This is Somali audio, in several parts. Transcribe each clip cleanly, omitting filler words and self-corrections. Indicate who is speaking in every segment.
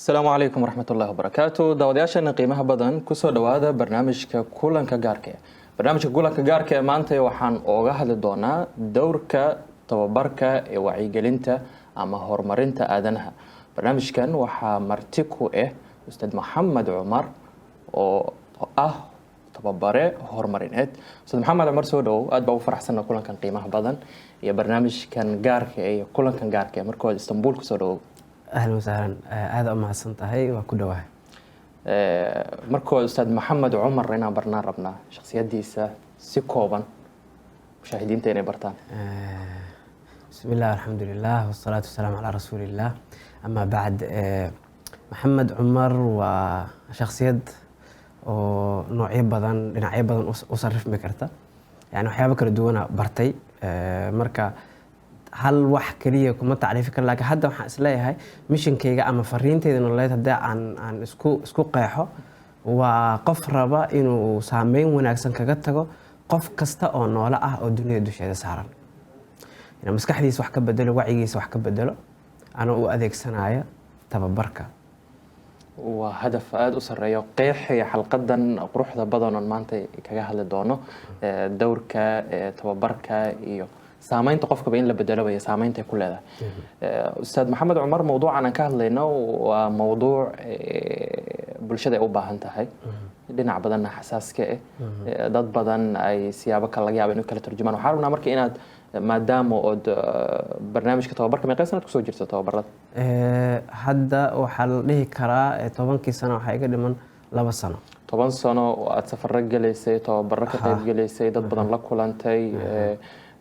Speaker 1: السلام عليكم ورحمة الله وبركاته. داودياشana qiimaha badan ku soo dhawaada barnaamijka kulanka gaarka ah. Barnaamijka kulanka gaarka ah maanta waxaan ooga hadli doonaa dowrka tababarka ee wacyigelinta ama horumarinta aadanaha. Barnaamijkan waxaa marti ku ah Ustaad Maxamed Cumar oo ah tababare horumarineed. Ustaad Maxamed Cumar soo dhaw aad baa u faraxsan kulankan qiimaha badan iyo barnaamijkan gaarka ah iyo kulankan gaarka ah markoo Istanbul ku soo dhaw.
Speaker 2: أهلا وسهلا هذا أم حسن تهي وكدواه
Speaker 1: مركو أستاذ محمد عمر رينا برنا ربنا شخصيات ديسة سكوبا مشاهدين تاني برتان
Speaker 2: بسم الله الحمد لله والصلاة والسلام على رسول الله أما بعد محمد عمر وشخصيات ونوعية بدن نوعية بدن أصرف مكرته يعني وحياة بكرة دونا برتي مركا hal wax kaliya kuma tacriifi karo laakiin hadda waxaan isleeyahay missionkayga ama fariinteyda nololeed haddii aan isku qeexo waa qof raba inuu saameyn wanaagsan kaga tago qof kasta oo noole ah oo dunida dusheeda saaran inuu maskaxdiisa wax ka bedelo wacyigiisa wax ka bedelo anoo u adeegsanaya tababarka
Speaker 1: waa hadaf aad u sareeyo qeexaya xalqadan quruxda badan oo maanta kaga hadli doono dowrka tababarka iyo سامينت قفك بين لبدله وهي سامينت كلها. أستاذ محمد عمر موضوع أنا كهلينا وموضوع بالشدة أو بهنت هاي لنا بدنا حساس كأ ضد بدن أي سيابك الله جاب إنه كلا ترجمان وحاربنا مركي إن ما دام وقد برنامج كتابرك ما قيسنا تكسو جرت تابرات.
Speaker 2: هذا وحل له كرا طبعا كيسنا وحاجة لمن لبا سنة.
Speaker 1: طبعا سنة وأتسافر جلسة تابرك طيب جلسة ضد بدن لك ولا أنتي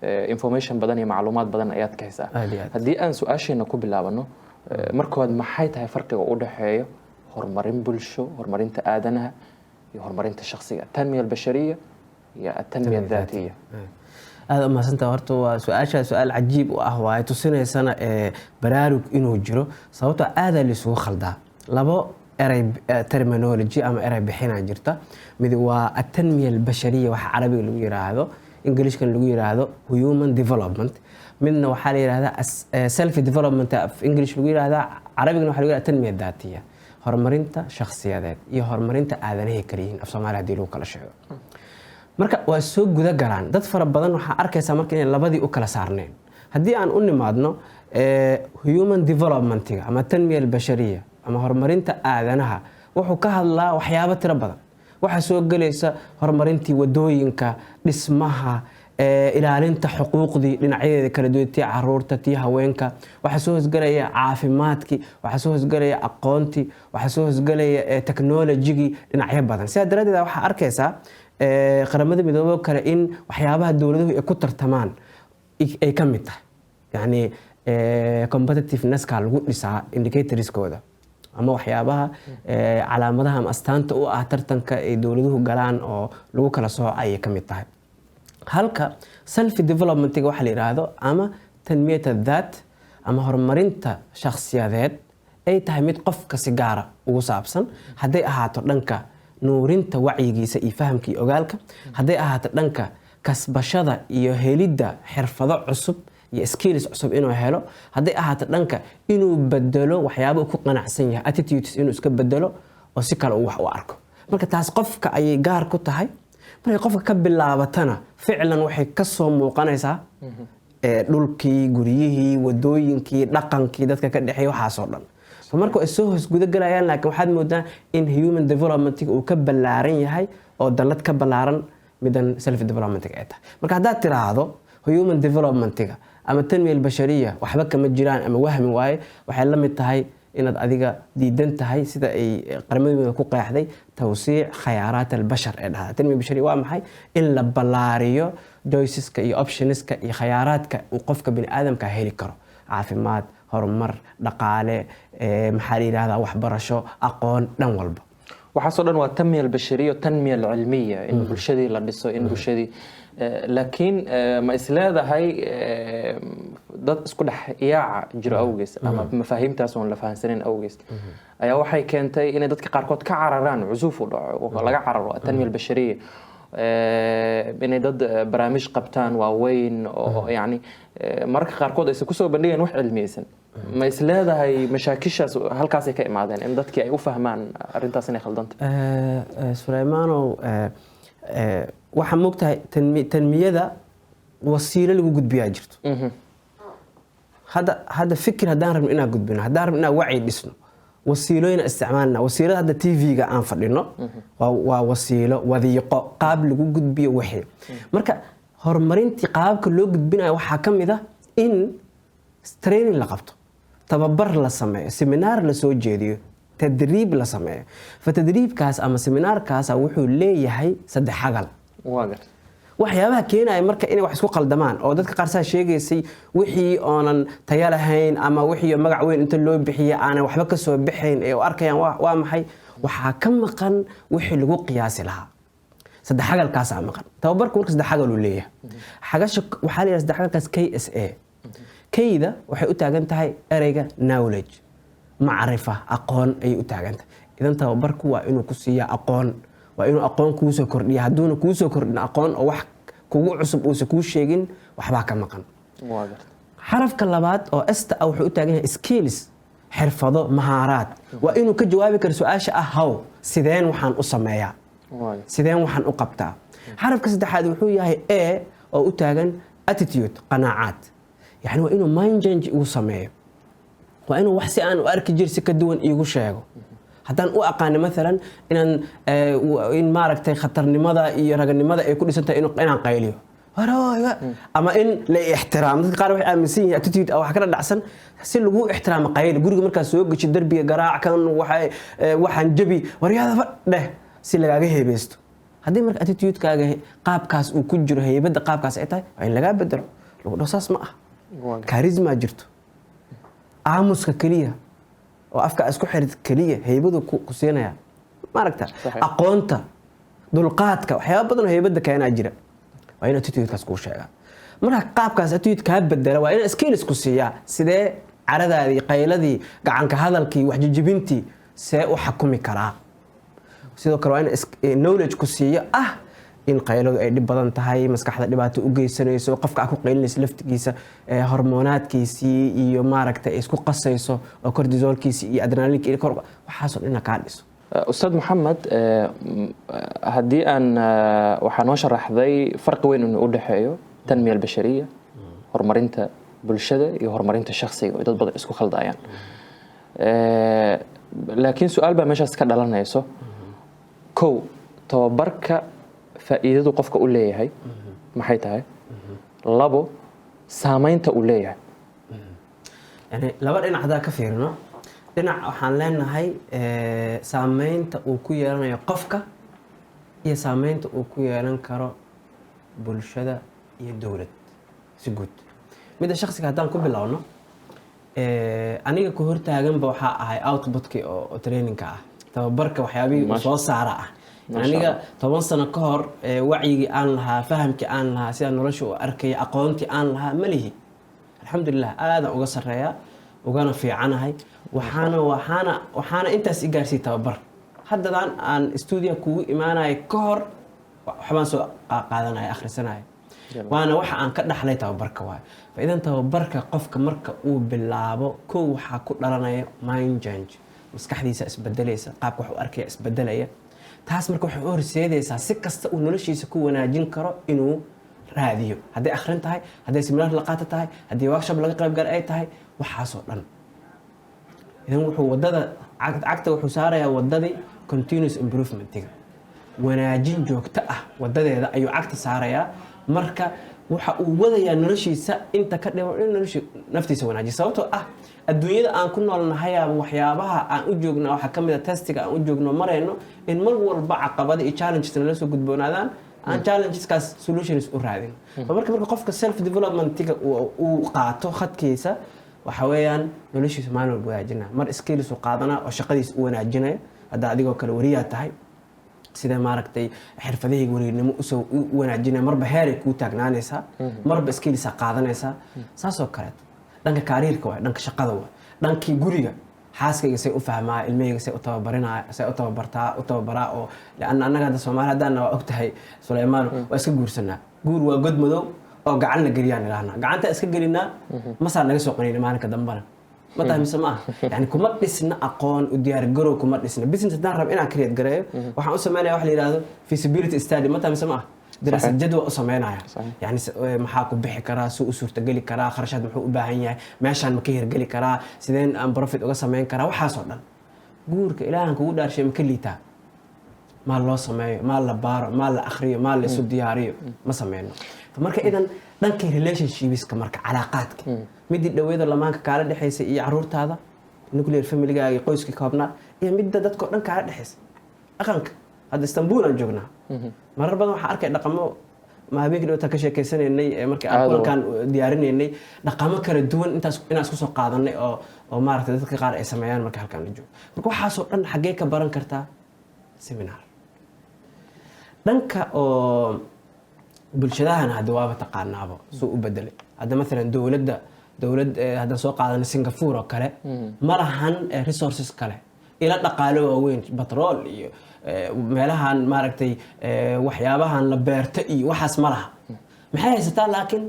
Speaker 1: information badan iyo macluumaad badan ayaad ka haysaa haddii aan su'aasheena ku bilaabano markood maxay tahay farqiga u dhaxeeyo horumarin bulsho horumarinta aadanaha iyo horumarinta shakhsiga tanmiya albashariya iyo tanmiya daatiya
Speaker 2: aad ma santa horta waa su'aal cajiib u ah waa tusineysana baraarug inuu jiro sababtoo aad la isugu khaldaa labo eray terminology ama eray bixina jirta mid waa tanmiya albashariya waxa carabiga lagu yiraahdo English kan lagu yiraahdo human development midna waxa la yiraahdaa self development of English lagu yiraahdaa Carabigana waxa lagu yiraahdaa tanmiya daatiya horumarinta shakhsiyadeed iyo horumarinta aadanaha kaliya af Soomaaliya hadii lagu kala sheego marka waa soo guda galaan dad fara badan waxa arkaysa marka in labadii u kala saarneen hadii aan u nimaadno human development ama tanmiya albashariya ama horumarinta aadanaha wuxuu ka hadlaa waxyaabo tiro badan waxa soo galaysa horumarintii wadooyinka dhismaha ilaalinta xuquuqdii dhinacyadeeda kala duwan tii caruurta tii haweenka waxa soo hosgalaya caafimaadkii waxa soo hosgalaya aqoontii waxa soo hosgalaya technology dhinacyo badan sida daradeeda waxa arkaysa qaramada midoobay kale in waxyaabaha dawladuhu ay ku tartamaan ay ka mid tahay yani competitiveness ka lagu dhisaa indicatorskooda ama waxyaabaha calaamadaha ama astaanta u ah tartanka ay dawladuhu galaan oo lagu kala soocay ka mid tahay halka self development waxa la yiraahdo ama tanmiyada daat ama horumarinta shakhsiyadeed ay tahay mid qofka si gaar ah ugu saabsan haday ahaato dhanka nuurinta wacyigiisa iyo fahamka iyo ogaalka haday ahaato dhanka kasbashada iyo helidda xirfado cusub iyo skills cusub inuu helo haday ahaato dhanka inuu bedelo waxyaabo ku qanacsan yahay attitudes inuu iska bedelo oo si kale wax u arko marka taas qofka ay gaar ku tahay markay qofka ka bilaabatana ficlan waxay ka soo muuqanaysaa dhulkii guriyihii wadooyinkii dhaqankii dadka ka dhaxay waxa soo dhan marka ay soo hoos guda galayaan laakiin waxaad moodaa in human development uu ka balaaran yahay oo dalad ka balaaran midan self development ay tahay marka haddaad tiraahdo human development-ga ama tanmiya albashariya waxba kama jiraan ama wahmi waaye waxay la mid tahay inaad adiga diidan tahay sida ay qaramada ku qeexday tawsiic khayaraat albashar ee dhaha tanmiya albashariya waa maxay in la balaariyo choiceska iyo optionska iyo khayaraadka uu qofka bini aadamka heli karo caafimaad horumar dhaqaale maxaa la yiraahdaa waxbarasho aqoon dhan walba
Speaker 1: waxaasoo dhan waa tanmiya albashariya tanmiya alcilmiya in bulshadii la dhiso in bulshadii laakiin ma isleedahay dad isku dhex yaaca jiro awgees ama mafaahiimtaas oo la fahansanin awgees ayaa waxay keentay in dadka qaarkood ka cararaan cusuuf u dhaco oo laga cararo tanmiya albashariya inay dad barnaamij qabtaan waaweyn oo yani mararka qaarkood aysan kusoo bandhigeen wax cilmiyeysan ma is leedahay mashaakishaas halkaas ay ka imaadeen in dadkii ay u fahmaan arrintaas inay khaldantay
Speaker 2: Suleymaanow waxa moogtahay tanmiyada wasiilo lagu gudbiyaa jirto hadda fikir haddaan rabno inaan gudbino haddaan rabno inaan wacyi dhisno wasiilooyin isticmaalna wasiilada hadda TV-ga aan fadhino waa wasiilo wadiiqo qaab lagu gudbiyo wixii marka horumarintii qaabka loo gudbinayo waxaa ka mid ah in training la qabto tababar la sameeyo seminar la soo jeediyo tadriib la sameeyo fatadriibkaas ama seminaarkaas wuxuu leeyahay saddex xagal waxyaabaha keenaya marka inay wax isku qaldamaan oo dadka qaar saa sheegaysay wixii oonan tayo lahayn ama wixii magac weyn inta loo bixiyay aanay waxba ka soo bixayn ee arkayaan waa maxay waxaa ka maqan wixii lagu qiyaasi lahaa saddex xagalkaas maqan tababarku marka saddex xagal uu leeyahay xagasha waxaa la yiraahdaa saddex xagalkaas KSA kayda waxay u taagan tahay ereyga knowledge macrifa aqoon ay u taagan tahay idan tababarku waa inuu ku siiyaa aqoon waa inuu aqoon kuu soo kordhiyo hadduuna kuu soo kordhin aqoon oo wax kugu cusub uusan kuu sheegin waxbaa ka maqan xarafka labaad oo esta wuxuu u taagan yahay skills xirfado mahaaraad waa inuu ka jawaabi karo su-aasha how sideen waxaan u sameeyaa sideen waxaan u qabtaa xarafka saddexaad wuxuu yahay a oo u taagan attitude qanaacaad يعني وإنه mind change يسميه وإنه وحسي أنا وأركي جرسي كدون يقوشيغو حتى أن أقاني مثلا إن ماركتي خطرني ماذا يرغني ماذا يكون سنة إنه أنا قايليو أما إن لا احترام قالوا أمسين attitude أو حكرا دعسن حسين لقو احترام قايل قولي مركز سوق جي دربي قراع كان وحن جبي ورياضة ده سي لقاقه هيبستو هذه مركز attitude كاقه قاب كاس وكجر هيبدا قاب كاس إيتاي وإن لقا بدر لو نصاص معه كاريزما jirto aamuska kaliya oo afka isku xirid kaliya heybadu ku seenaya ma aragta aqoonta dulqaadka waxyaabo badan oo heybada keenaa jira waa in attitude-kaas ku sheega marka qaabkaas attitude ka bedela waa in skills ku siiya sidee caradaadii qayladii gacanka hadalkii wax jijibintii see u xukumi karaa sidoo kale waa in knowledge ku siiya in qayladu ay dib badan tahay maskaxda dhibaato u geysanayso qofka ku qaylinaysa laftigiisa hormonaadkiisii iyo maaragtay isku qasayso oo cortisolkiisii iyo adrenalinka iyo waxaas oo dhan ka dhiso
Speaker 1: Ustaad Maxamed haddii aan waxaan noo sharaxday farqi weyn inuu u dhaxeeyo tanmiya bashariya horumarinta bulshada iyo horumarinta shakhsiga oo dad badan isku khaldayaan laakiin su'aal baa meeshaas ka dhalanayso kow tababarka faa'iidadu qofka u leeyahay maxay tahay labo saamaynta uu leeyahay
Speaker 2: yani laba dhinac hadaa ka fiirino dhinac waxaan leenahay saamaynta uu ku yeelanayo qofka iyo saamaynta uu ku yeelan karo bulshada iyo dowlad si guud midda shakhsiga haddaan ku bilowno aniga ku hortaaganba waxaa ahay outputkii oo trainingka ah tababarka waxyaabihii uu soo saara ah aniga 10 sano ka hor wacyigii aan lahaa fahamkii aan lahaa sida nolosha u arkay aqoontii aan lahaa malihi alxamdulillah aad uga sareeya ugana fiicanahay waxaana intaas i gaarsiiyay tababar haddaan aan studio kugu imaanay ka hor waxbaan soo qaadanay akhrisanay waana waxa aan ka dhaxlay tababarka waay faa'iidan tababarka qofka marka uu bilaabo koo waxa ku dhalanaya mind change maskaxdiisa isbedelaysa qaabka wax u arkaya isbedelaya taas marka waxay horseedaysaa si kasta uu noloshiisa ku wanaajin karo inuu raadiyo hadday akhrin tahay hadday seminar la qaato tahay haddii workshop laga qayb gal ay tahay waxaasoo dhan idan wuxuu wadada cagta wuxuu saarayaa wadadii continuous improvementiga wanaajin joogto ah wadadeeda ayuu cagta saarayaa marka waxa uu wadayaa noloshiisa inta ka dhiman in naftiisa wanaajiyo sababtoo ah adduunyada aan ku noolnahay waxyaabaha aan u joogno waxa kamid ah testiga aan u joogno marayno in mar walba caqabada iyo challenges nala soo gudboonaadaan aan challengeskaas solutions u raadin marka qofka self developmentiga uu qaato khadkiisa waxa weeyaan noloshiisa maalin walba wanaajinaa mar skills u qaadana oo shaqadiisa u wanaajinaya hadda adigoo kale wariyaa tahay sida maaragtay xirfadahayga wariirnimo usoo wanaajinaya marba heeray kuu taagnaanaysaa marba skills qaadanaysaa saasoo kaleeto dhanka kariirka waa dhanka shaqada waa dhankii guriga xaaskayga say u fahmaa ilmahayga say u tababarinaa say u tababaraa oo annaga hadda Soomaali haddana waa ogtahay Suleymaan waa iska guursanaa guur waa god madow oo gacan la geliyaan ilaahna gacanta iska gelinaa masaa naga soo qaniin maalinka dambana ma tahay mise ma aha yani kuma dhisna aqoon u diyaar garow kuma dhisna business haddaan rabo inaan create gareeyo waxaan u sameynaya wax la yidhaahdo feasibility study ma tahay mise ma aha daraasad jadwal u sameynaya yani maxaa ku bixi karaa suu u suurtageli karaa kharashaad muxuu u baahan yahay meeshaan ma ka hirgeli karaa sideen aan profit uga sameyn karaa waxaasoo dhan guurka ilaahan kugu dhaarshay ma ka liitaa maal loo sameeyo maal la baaro maal la akhriyo maal la isu diyaariyo ma sameyno marka idan dhankii relationshipiska marka calaaqaadka midii dhaweeda lamaanka kaala dhexaysa iyo caruurtaada nuclear familygaaga iyo qoyskii koobnaa iyo midda dadkao dhan kaala dhexaysa dhaqanka hadda Istanbul aan joognaa marar badan waxaan arkay dhaqamo ma habeenkii dhawata ka sheekeysanaynay markii aan kulankan diyaarinaynay dhaqamo kala duwan inaan isku soo qaadanay oo maaragtay dadka qaar ay sameeyaan marka halkan la joogo marka waxaasoo dhan xaggee ka baran kartaa seminar dhanka oo bulshadahana hadda waaba taqaanaaba suu u bedelay hadda maalan dowlad haddaan soo qaadana Singapore oo kale ma lahan resources kale ila dhaqaale waaweyn batrool iyo meelahan maaragtay waxyaabahan la beerta iyo waxaas ma laha maxay haysataa laakiin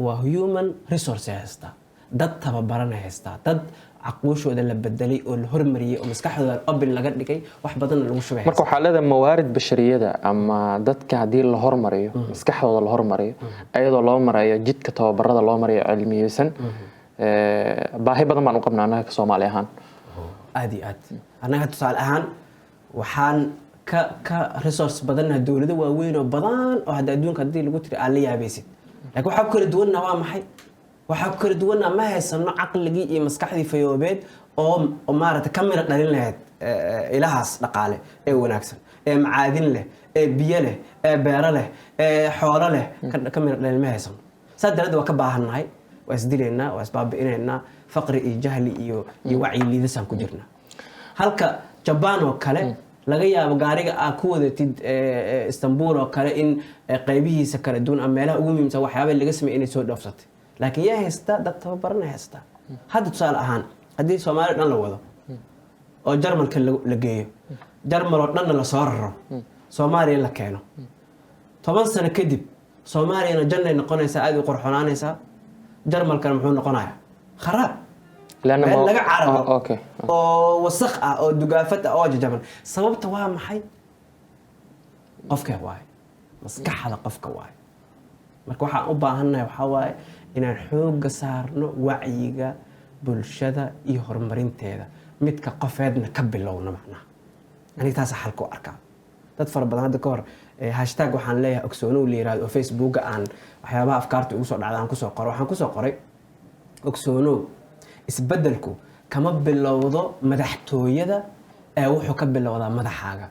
Speaker 2: waa human resource haysataa dad tababaran haysataa dad caqooshooda la bedelay oo la hormariyay oo maskaxdooda open laga dhigay wax badan lagu shubay
Speaker 1: marka waxa leedahay mawaarid bashariyada ama dadka hadii la hormariyo maskaxdooda la hormariyo ayadoo loo marayo jidka tababarada loo marayo cilmiyeysan baahi badan baan u qabnaa anaga Soomaali ahaan
Speaker 2: aadi anaga tusaale ahaan waxaan ka resource badanna dawladda waaweyn oo badan oo hadda adduunka hadii lagu tiri aan la yaabaysid laakiin waxa kala duwanna waa maxay waxa kala duwanna ma haysano caqligii iyo maskaxdii fayoobeed oo maarata kamira dhalin lahayd ilahaas dhaqaale ee wanaagsan ee macaadin leh ee biyo leh ee beero leh ee xoolo leh kamira dhalin ma haysano saddeed waa ka baahannahay waa isdileynaa waa isbaabi'inaynaa faqri iyo jahli iyo wacyi liidasaan ku jirnaa halka Japan oo kale laga yaabo gaariga aad ku wadatid Istanbul oo kale in qaybihiisa kala duwan ama meelaha ugu muhiimsan waxyaabo laga sameeyay inay soo dhoofsatay laakiin yaa haysta dad tababaran haysta hadda tusaale ahaan hadii Soomaaliya dhan la wado oo Jarmalka la geeyo Jarmal oo dhan la soo raro Soomaaliya la keeno 10 sano kadib Soomaaliyana jannay noqonaysaa aad u qurxonaanaysaa Jarmalka muxuu noqonayaa kharaab لأنه laga carabo
Speaker 1: okay
Speaker 2: oo wasakh ah oo dugaafada oo jajaban sababta waa maxay qofka waay maskaxda qofka waay marka waxaan u baahanahay waxa waay inaan xoog saarno wacyiga bulshada iyo horumarinteeda midka qofeedna ka bilowna macna ani taas xalku arkaa dad far badan hadda ka hor hashtag waxaan leeyahay ogsoonow leeyahay oo Facebook aan waxyaabaha afkaarta ugu soo dhacdaan ku soo qoray waxaan ku soo qoray ogsoonow isbeddelku kama bilowdo madaxtooyada ee wuxuu ka bilowdaa madaxaaga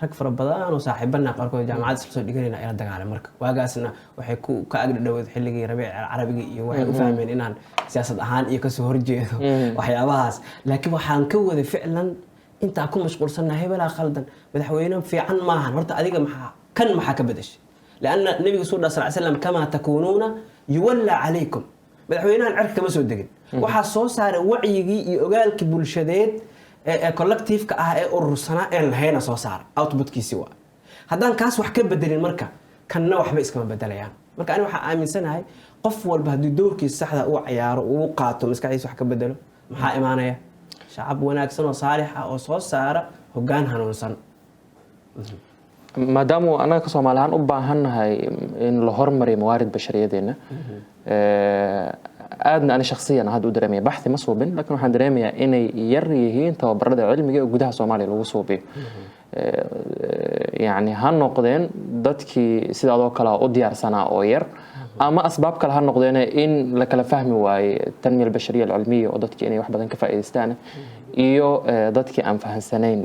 Speaker 2: rag fara badan oo saaxiibana qaarkood jaamacad soo dhiganayna ay dagaalamay marka waagaasna waxay ka agdhawad xilligii Rabiic Carabiga iyo waxay u fahmeen inaan siyaasad ahaan iyo ka soo horjeedo waxyaabahaas laakiin waxaan ka wada ficlan inta ku mashquulsanahay hebela khaldan madaxweyne fiican maahan horta adiga maxaa ka bedeshay laana nabiga sallallahu alayhi wasallam kama takuununa yuwalla alaykum madaxweynahan cirka kama soo degin waxa soo saaray wacyigii iyo ogaalkii bulshadeed ee collective-ka ah ee urursana ee lahayna soo saaray output-kiisi waa haddaan kaas wax ka bedelin marka kanna waxba iskama bedelayaan marka ani waxa aaminsanahay qof walba haddii doorkiisa saxda uu ciyaaro uu qaato maskaxdiisa wax ka bedelo maxaa imaanaya shacab wanaagsan oo saalix ah oo soo saara hoggaan hanuunsan
Speaker 1: maadaama anaga Soomaali ahaan u baahannahay in la hormariyo mawaarid bashariyadeena aadna ani shakhsiyan hadda u dareemay baxthi ma suubin laakiin waxaan dareemayaa inay yar yihiin tababarada cilmiga ee gudaha Soomaaliya lagu suubiyo يعني هالنقدين dadkii sidaadoo kale u diyaarsanaa oo yar ama asbaab kale ha noqdeen in la kala fahmi waayay tanmiya bashariya cilmiga oo dadkii inay wax badan ka faa'iideystaan iyo dadkii aan fahansanayn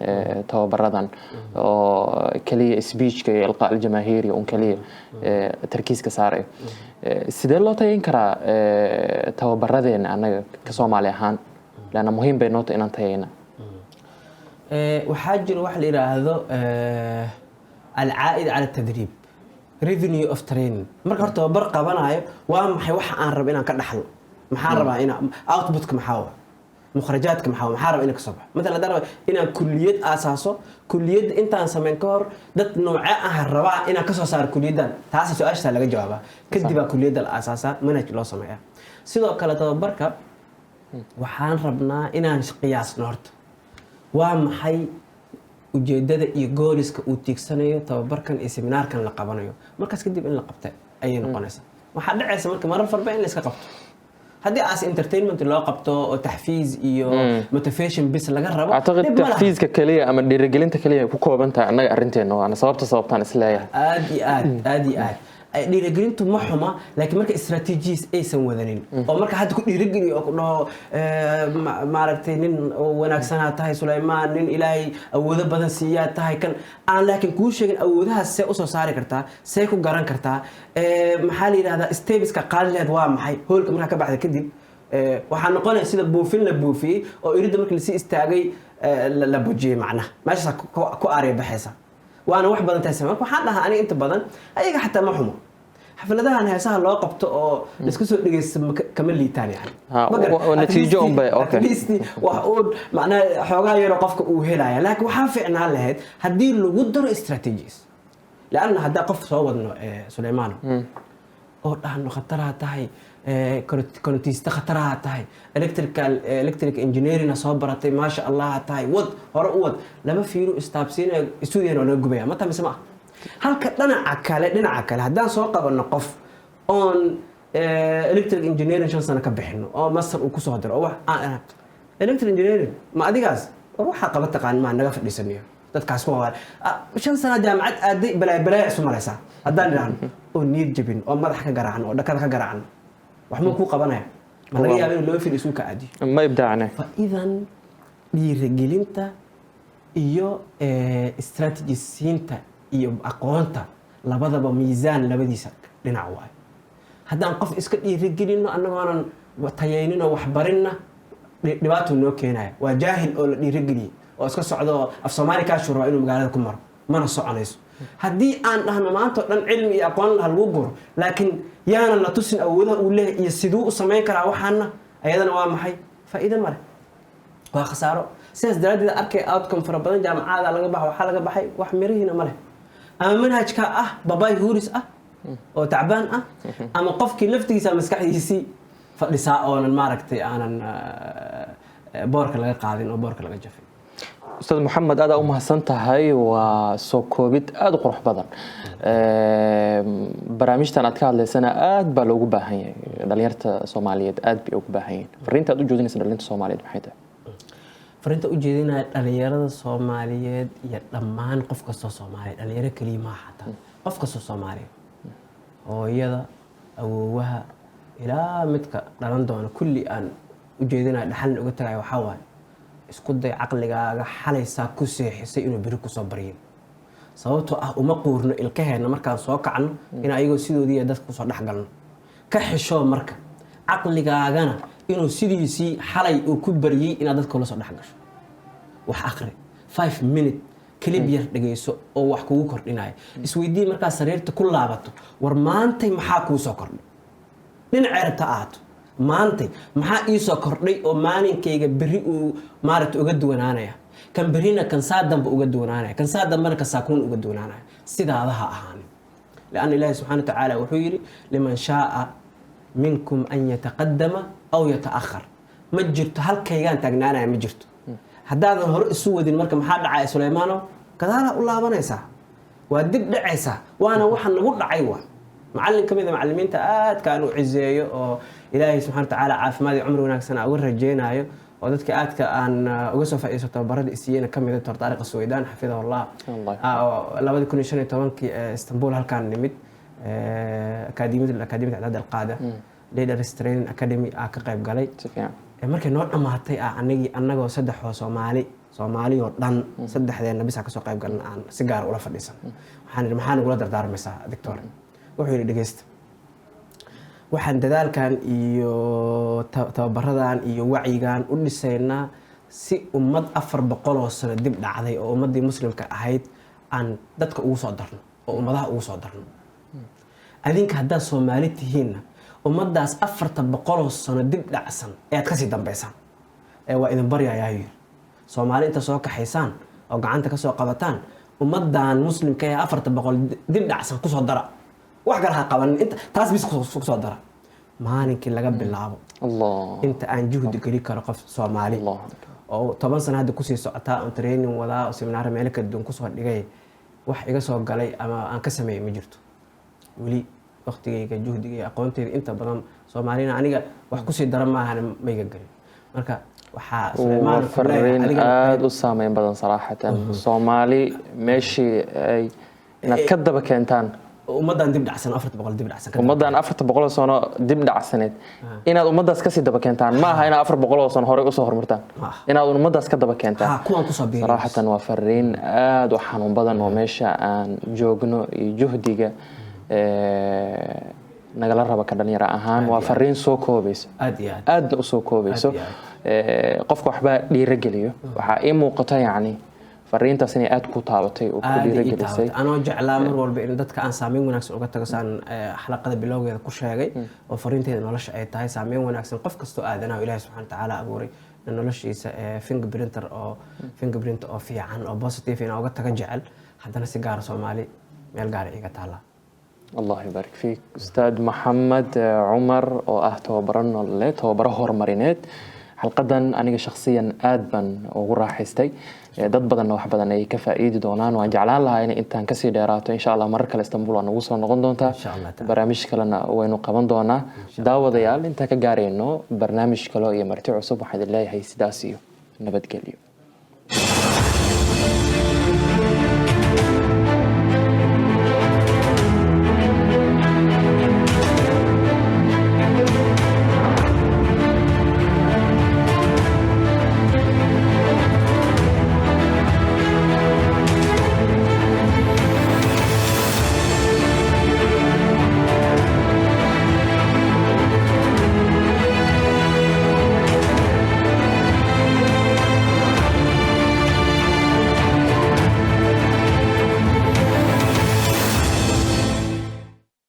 Speaker 1: tababaradan oo kaliya speechka iyo ilqaa al-jamaahiri oo kaliya tarkiiska saaray sidee loo tayin karaa tababaradeen anaga ka Soomaali ahaan lana muhiim bay noqotay inaan tayina
Speaker 2: waxaa jira wax la yiraahdo العائد على التدريب revenue of training marka horta bar qabanayo waa maxay wax aan rabo inaan ka dhaxlo maxaan rabaa inaan output-ka maxaa مخرجاتك maxaa rabo inaan ka soo baxo midna la rabo inaan kulliyad asaaso kulliyad intaan sameyn ka hor dad nooca ah rabaa inaan ka soo saaro kulliyadan taas su'aasha laga jawaaba kadib kulliyada la asaasa manhaj loo sameeyaa sidoo kale tababarka waxaan rabnaa inaan qiyaasno horta waa maxay ujeedada iyo gooliska uu tiigsanayo tababarkan iyo seminaarkan la qabanayo markaas kadib in la qabta ayay noqonaysaa waxaa dhacaysa marka marar farba in la iska qabto haddii aas entertainment loo qabto oo taxfiiz iyo motivation bis laga rabo
Speaker 1: اعتقد تحفيزka kaliya ama dhiirigelinta kaliya ku kooban tahay anaga arinteena waana sababtaan isleeyahay
Speaker 2: aad iyo aad dhiirigelintu ma xuma laakiin marka strategies aysan wadanin oo marka hadda ku dhiirigeliyo oo ku dhaho maaragtay nin wanaagsanaa tahay Suleymaan nin ilaahay awoodo badan siiyaa tahay kan aan laakiin kuu sheegin awoodahaas see u soo saari kartaa see ku garan kartaa maxaa la yiraahdaa stepeska qaalileed waa maxay hoolka marka ka baxda kadib waxaa noqonaya sida buufin la buufiyey oo irida marka la sii istaagay la bujiyay macnaha meeshaas ku aarey baxaysa وانا wax badan taasay marka waxaan dhahaa aniga inta badan ayaga xataa ma xumo xafladahan heesaha loo qabto oo isku soo dhigeysa kama liitaan yani
Speaker 1: oo natiijo un bay okay
Speaker 2: wax uu macnaa xoogaa yar qofka uu helaya laakiin waxa fiicnaan lahayd hadii lagu daro strategies laana hadaa qof soo wadno Suleymaan oo dhahan khataraha tahay كونتيست خطرها تاي electric engineering soo baratay ma sha Allah taay wad hore u wad lama fiiro istaabsiin studio oo lagu gubaya ma taamisma halka dhinaca kale hadaan soo qabano qof on electric engineering shan sano ka bixino oo master uu ku soo diro wax electric engineering ma adigaas waxa qaba taqaan ma naga fadhiisanayo dadkaas waa shan sano jaamacad aaday balaa isma maraysa hadaan dhahno oo niyad jabin oo madax ka garaacan oo dhakada ka garaacan waxma ku qabanaya ma laga yaabo in loo fiiriso ka aadi
Speaker 1: ma ibdaacna
Speaker 2: fa idan dhiirigelinta iyo strategiesiinta iyo aqoonta labadaba miisaan labadiisa dhinac waay haddaan qof iska dhiirigelino annagoonan tayaynin oo wax barinna dhibaato noo keenaya waa jaahil oo la dhiirigeliyo oo iska socdo af Soomaali ka shuro inuu magaalada ku maro mana soconayso haddii aan dhahno maanta dhan cilmi iyo aqoon lagu guro laakiin yaana la tusin awoodaha uu leeyahay iyo sidoo u sameyn karaa waxaana ayadana waa maxay faa'iido male waa khasaaro sidaas daraaddeed arkay outcome fara badan jaamacada laga baxo waxa laga baxay wax mirihiina male ama manhajka babay huris oo tacbaan ama qofkii laftigiisa maskaxdiisii fadhisaa oonan maaragtay aanan boorka laga qaadin oo boorka laga jafin
Speaker 1: أستاذ محمد أدا mahadsantahay waa soo koobid aad u qurux badan barnaamijtan aad ka hadlaysana aad baa loogu baahan yahay dhalinyarta Soomaaliyeed aad bay ugu baahan yihiin fariinta aad u jeedinaysa dhalinyarta Soomaaliyeed maxay tahay
Speaker 2: fariinta u jeedinaya dhalinyarada Soomaaliyeed iyo dhammaan qof kasta Soomaaliyeed dhalinyaro kaliya ma xataa qof kasta Soomaaliyeed hooyada awoowaha ilaa midka dhalan doona kulli aan u jeedinaya dhaxal uga tagay waxa waaye isku day caqligaaga xalaysa ku seexisay inuu biri ku soo bariyo sababtoo uma quurno ilkaheena markaan soo kacno in ayagoo sidoodii dadka ku soo dhaxgalno ka xisho marka caqligaagana inuu sidiisii xalay uu ku bariyay in dadka la soo dhaxgasho wax akhri 5 minutes clip yar dhageyso oo wax kugu kordhinaya isweydii markaa sariirta ku laabato war maantay maxaa ku soo kordhay dhinaca rabta aad maantay maxaa ii soo kordhay oo maalinkayga bari uu maaragtay uga duwanaanaya kan barina kan saadamba uga duwanaanaya kan saadambana ka saakuun uga duwanaanaya sidaadaha ahaan لأن الله سبحانه وتعالى وحيري لمن شاء منكم أن يتقدم أو يتأخر مجرت هل كيان تجنانا مجرت هذا هو السود المركب محل عاي سليمانو كذا الله بنيسا ودب دعيسا وأنا وحنا نقول عيوة معلم كم إذا معلمين تآت كانوا عزية إلهي سبحانه وتعالى عاف ماذا عمره هناك سنة أول رجينا وذلك آت كأن وقصوا في إيسو برد إسينا كم إذا طارق السويدان حفظه الله لا بد يكون يشاني طبعا اسطنبول هل كان نمت أكاديمية إعداد القادة ليدر سترين أكاديمي كقيب قالي markay noo dhamaatay anagoo saddex oo Soomaali oo dhan saddexdeena bis ka soo qayb galan aan si gaar ula fadhiisan waxaan ugu dardaarmaysaa doctor wuxuu yiri dhageysta waxaan dadaalkan iyo tababaradan iyo wacyigan u dhisaynaa si ummad 400 oo sano dib dhacday oo ummadii muslimka ahayd aan dadka ugu soo darno oo ummadaha ugu soo darno adinka hadda Soomaali tihiin ummadaas 400 sano dib dhacsan ee ka sii dambeysaan waa idin baryayaa Soomaali inta soo kaxaysaan oo gacanta ka soo qabataan ummadan muslimka ee 400 dib dhacsan ku soo dara wax kale ha qaban inta taas bis ku soo dara maalinkii laga bilaabo
Speaker 1: الله
Speaker 2: inta aan juhdi geli karo qof Soomaali
Speaker 1: الله
Speaker 2: oo 10 sano hadda ku sii socotaa oo training wadaa oo seminar meel kala duwan ku soo dhigay wax iga soo galay ama aan ka sameeyay ma jirto wali waqtigayga juhdigayga aqoontayda inta badan Soomaalina aniga wax ku sii daran ma ahan ma iga galin marka waxa Suleymaan
Speaker 1: فرين aad u saameyn badan صراحة Soomaali meeshii ay inaad ka daba keentaan
Speaker 2: ummadan dib dhacsan 400 dib dhacsan
Speaker 1: ummadan 400 sano dib dhacsaneed inaad ummadaas ka sii daba keentaan ma aha inaad 400 sano hore u soo hormartaan inaad ummadaas ka daba keentaan
Speaker 2: kuwan ku soo biiray
Speaker 1: صراحة waa fariin aad u xanuun badan oo meesha aan joogno iyo juhdiga nagala raba ka dhalinyaro ahaan waa fariin soo koobayso aad u soo koobayso qofka waxba dhiirigeliyo waxa ay muuqata yani fariintaas inay aad ku taabatay oo ku dhiirigelisay
Speaker 2: anoo jeclaa mar walba in dadka aan saameyn wanaagsan uga tagasaan xalaqada bilowgeeda ku sheegay oo fariinteeda nolosha ay tahay saameyn wanaagsan qof kasto aadanaha Ilaahay subhanahu wa ta'ala abuuray noloshiisa fingerprint oo fiican oo positive ina uga taga jecel haddana si gaar Soomaali meel gaar iga taala
Speaker 1: الله يبارك فيك أستاذ محمد عمر توبرنا الله توبره هرمرينات حلقدان أنا شخصيا آدبا وراحستي dad badan wax badan ay ka faa'iidi doonaan waan jeclaan lahaa in intaan ka sii dheeraato insha Allah mar kale Istanbul aan ugu soo noqon doontaa barnaamij kalena waynu qaban doonaa daawadayaal inta ka gaareyno barnaamij kale iyo marti cusub waxaan leeyahay sidaas iyo nabadgelyo